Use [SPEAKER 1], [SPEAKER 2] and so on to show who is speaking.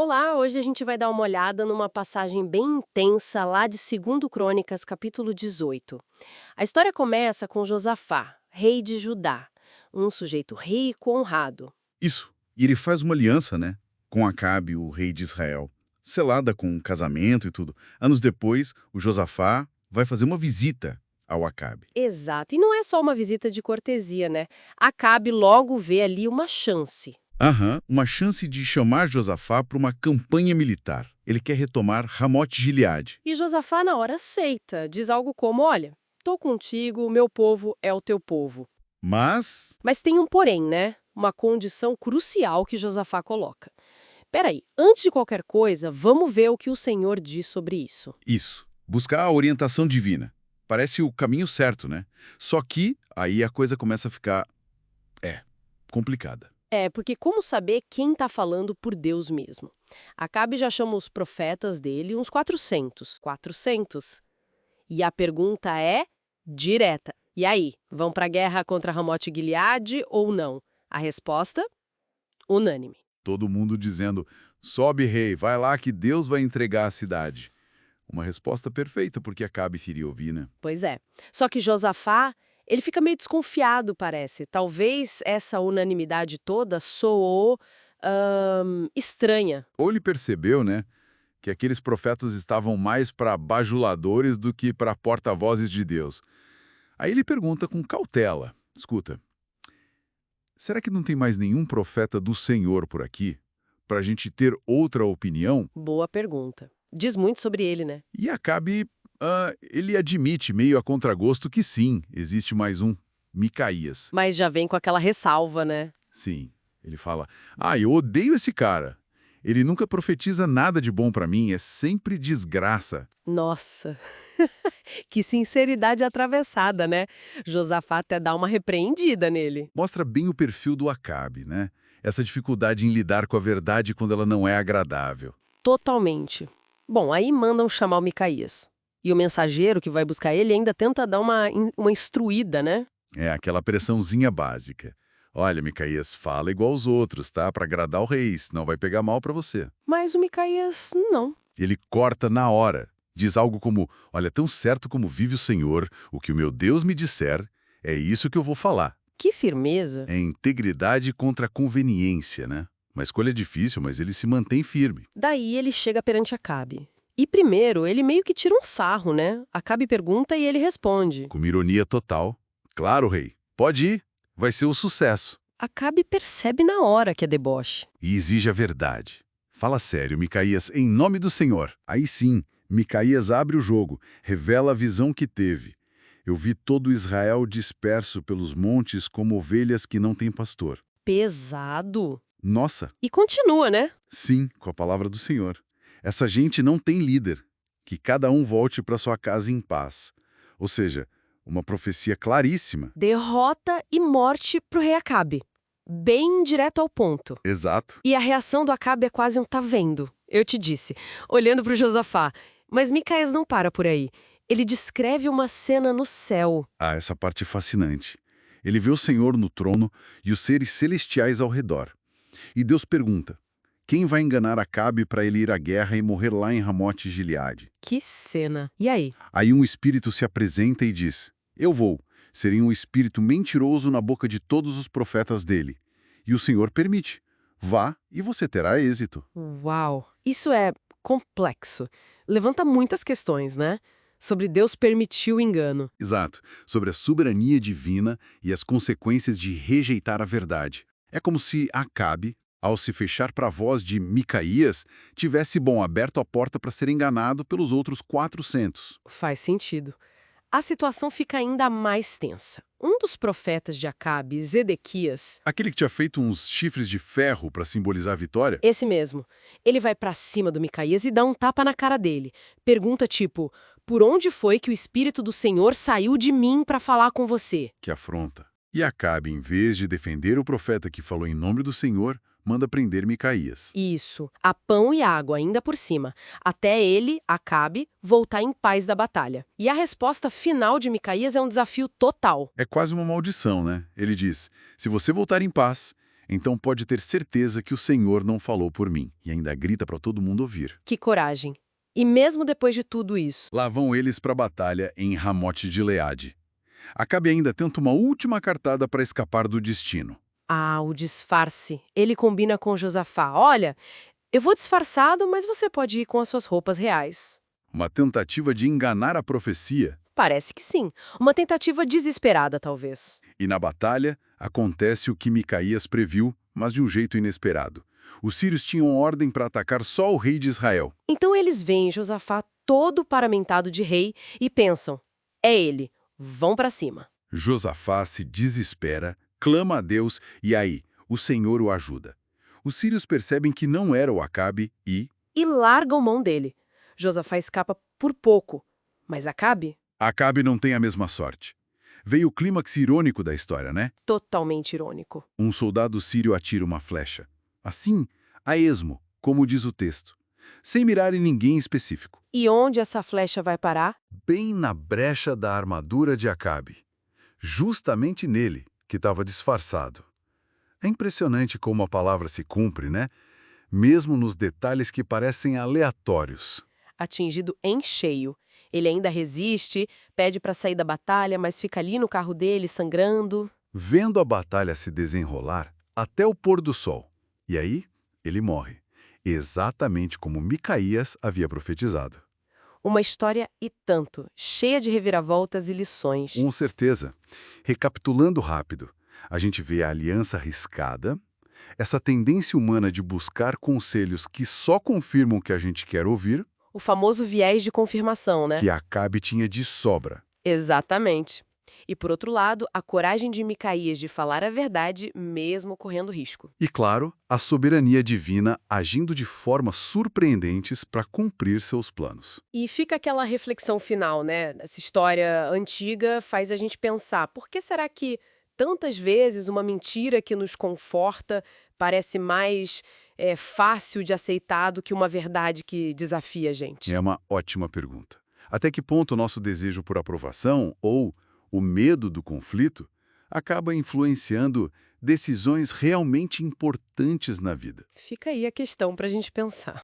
[SPEAKER 1] Olá, hoje a gente vai dar uma olhada numa passagem bem intensa lá de 2 Crônicas, capítulo 18. A história começa com Josafá, rei de Judá, um sujeito rico, honrado.
[SPEAKER 2] Isso. E ele faz uma aliança, né? Com Acabe, o rei de Israel. Selada com um casamento e tudo. Anos depois, o Josafá vai fazer uma visita ao Acabe.
[SPEAKER 1] Exato, e não é só uma visita de cortesia, né? Acabe logo vê ali uma chance.
[SPEAKER 2] Aham, uma chance de chamar Josafá para uma campanha militar. Ele quer retomar Ramote-Gileade.
[SPEAKER 1] E Josafá na hora aceita, diz algo como, olha, tô contigo, o meu povo é o teu povo.
[SPEAKER 2] Mas,
[SPEAKER 1] Mas tem um porém, né? Uma condição crucial que Josafá coloca. Peraí, antes de qualquer coisa, vamos ver o que o Senhor diz sobre isso.
[SPEAKER 2] isso. Buscar a orientação divina. Parece o caminho certo, né? Só que aí a coisa começa a ficar, complicada.
[SPEAKER 1] É, porque como saber quem está falando por Deus mesmo? Acabe já chama os profetas dele uns 400. 400. E a pergunta é direta. E aí, vão para a guerra contra Ramote Gileade ou não? A resposta? Unânime.
[SPEAKER 2] Todo mundo dizendo: sobe, rei, vai lá que Deus vai entregar a cidade. Uma resposta perfeita, porque Acabe queria ouvir, né?
[SPEAKER 1] Pois é. Só que Josafá, ele fica meio desconfiado, parece. Talvez essa unanimidade toda soou estranha.
[SPEAKER 2] Ou ele percebeu, né, que aqueles profetas estavam mais para bajuladores do que para porta-vozes de Deus. Aí ele pergunta com cautela: escuta, será que não tem mais nenhum profeta do Senhor por aqui? Para a gente ter outra opinião?
[SPEAKER 1] Boa pergunta. Diz muito sobre ele, né?
[SPEAKER 2] E Acabe, ele admite, meio a contragosto, que sim, existe mais um, Micaías.
[SPEAKER 1] Mas já vem com aquela ressalva, né?
[SPEAKER 2] Sim, ele fala: eu odeio esse cara. Ele nunca profetiza nada de bom para mim, é sempre desgraça.
[SPEAKER 1] Nossa, que sinceridade atravessada, né? Josafá até dá uma repreendida nele.
[SPEAKER 2] Mostra bem o perfil do Acabe, né? Essa dificuldade em lidar com a verdade quando ela não é agradável.
[SPEAKER 1] Totalmente. Bom, aí mandam chamar o Micaías. E o mensageiro que vai buscar ele ainda tenta dar uma instruída, né?
[SPEAKER 2] É aquela pressãozinha básica. Olha, Micaías, fala igual aos outros, tá? Para agradar o rei, senão vai pegar mal para você.
[SPEAKER 1] Mas o Micaías, não.
[SPEAKER 2] Ele corta na hora. Diz algo como: olha, tão certo como vive o Senhor, o que o meu Deus me disser, é isso que eu vou falar.
[SPEAKER 1] Que firmeza.
[SPEAKER 2] É integridade contra a conveniência, né? Uma escolha difícil, mas ele se mantém firme.
[SPEAKER 1] Daí ele chega perante Acabe. E primeiro, ele meio que tira um sarro, né? Acabe pergunta e ele responde.
[SPEAKER 2] Com uma ironia total. Claro, rei, pode ir, vai ser um sucesso.
[SPEAKER 1] Acabe percebe na hora que é deboche.
[SPEAKER 2] E exige a verdade. Fala sério, Micaías, em nome do Senhor. Aí sim, Micaías abre o jogo, revela a visão que teve. Eu vi todo Israel disperso pelos montes como ovelhas que não têm pastor.
[SPEAKER 1] Pesado.
[SPEAKER 2] Nossa,
[SPEAKER 1] E continua, né?
[SPEAKER 2] sim, com a palavra do Senhor. Essa gente não tem líder. Que cada um volte para sua casa em paz. Ou seja, uma profecia claríssima.
[SPEAKER 1] Derrota e morte pro rei Acabe. Bem direto ao ponto.
[SPEAKER 2] Exato.
[SPEAKER 1] E a reação do Acabe é quase um tá vendo, eu te disse, olhando pro Josafá. Mas Micaías não para por aí. Ele descreve uma cena no céu.
[SPEAKER 2] Essa parte é fascinante. Ele vê o Senhor no trono e os seres celestiais ao redor. E Deus pergunta: quem vai enganar Acabe para ele ir à guerra e morrer lá em Ramote-Gileade?
[SPEAKER 1] Que cena. E aí?
[SPEAKER 2] Aí um espírito se apresenta e diz: eu vou. Seria um espírito mentiroso na boca de todos os profetas dele. E o Senhor permite. Vá e você terá êxito.
[SPEAKER 1] Uau! Isso é complexo. Levanta muitas questões, né? Sobre Deus permitir o engano.
[SPEAKER 2] Exato. Sobre a soberania divina e as consequências de rejeitar a verdade. É como se Acabe, ao se fechar para a voz de Micaías, tivesse, aberto a porta para ser enganado pelos outros 400.
[SPEAKER 1] Faz sentido. A situação fica ainda mais tensa. Um dos profetas de Acabe, Zedequias,
[SPEAKER 2] Aquele que tinha feito uns chifres de ferro para simbolizar a vitória?
[SPEAKER 1] esse mesmo, ele vai pra cima do Micaías e dá um tapa na cara dele. Pergunta tipo, por onde foi que o Espírito do Senhor saiu de mim pra falar com você?
[SPEAKER 2] Que afronta. E Acabe, em vez de defender o profeta que falou em nome do Senhor, manda prender Micaías.
[SPEAKER 1] Isso, a pão e água ainda por cima, até ele, Acabe, voltar em paz da batalha. E a resposta final de Micaías é um desafio total.
[SPEAKER 2] É quase uma maldição, né? Ele diz: se você voltar em paz, Então pode ter certeza que o Senhor não falou por mim. E ainda grita para todo mundo ouvir.
[SPEAKER 1] Que coragem. E mesmo depois de tudo isso,
[SPEAKER 2] Lá vão eles para a batalha em Ramote de Leade. Acabe ainda tenta uma última cartada para escapar do destino.
[SPEAKER 1] o disfarce. Ele combina com Josafá. Olha, eu vou disfarçado, mas você pode ir com as suas roupas reais.
[SPEAKER 2] Uma tentativa de enganar a profecia.
[SPEAKER 1] Parece que sim. Uma tentativa desesperada, talvez.
[SPEAKER 2] E na batalha, acontece o que Micaías previu, mas de um jeito inesperado. Os sírios tinham ordem para atacar só o rei de Israel.
[SPEAKER 1] Então eles veem Josafá todo paramentado de rei e pensam, é ele, vão pra cima.
[SPEAKER 2] Josafá se desespera, clama a Deus e aí, o Senhor o ajuda. Os sírios percebem que não era o Acabe e
[SPEAKER 1] E largam mão dele. Josafá escapa por pouco, mas Acabe,
[SPEAKER 2] Acabe não tem a mesma sorte. Veio o clímax irônico da história, né?
[SPEAKER 1] totalmente irônico.
[SPEAKER 2] Um soldado sírio atira uma flecha. Assim, a esmo, como diz o texto, sem mirar em ninguém específico.
[SPEAKER 1] E onde essa flecha vai parar?
[SPEAKER 2] Bem na brecha da armadura de Acabe. Justamente nele, que estava disfarçado. É impressionante como a palavra se cumpre, né? Mesmo nos detalhes que parecem aleatórios.
[SPEAKER 1] Atingido em cheio. Ele ainda resiste, pede pra sair da batalha, mas fica ali no carro dele, sangrando.
[SPEAKER 2] Vendo a batalha se desenrolar até o pôr do sol. E aí, ele morre. Exatamente como Micaías havia profetizado.
[SPEAKER 1] Uma história e tanto, cheia de reviravoltas e lições.
[SPEAKER 2] Com certeza. Recapitulando rápido, a gente vê a aliança arriscada, essa tendência humana de buscar conselhos que só confirmam o que a gente quer ouvir,
[SPEAKER 1] O famoso viés de confirmação, né?
[SPEAKER 2] que Acabe tinha de sobra.
[SPEAKER 1] Exatamente. E por outro lado, a coragem de Micaías de falar a verdade, mesmo correndo risco.
[SPEAKER 2] E claro, a soberania divina agindo de formas surpreendentes para cumprir seus planos.
[SPEAKER 1] E fica aquela reflexão final, né? Essa história antiga faz a gente pensar, por que será que tantas vezes uma mentira que nos conforta parece mais fácil de aceitar do que uma verdade que desafia a gente?
[SPEAKER 2] É uma ótima pergunta. Até que ponto o nosso desejo por aprovação ou o medo do conflito acaba influenciando decisões realmente importantes na vida?
[SPEAKER 1] Fica aí a questão para a gente pensar.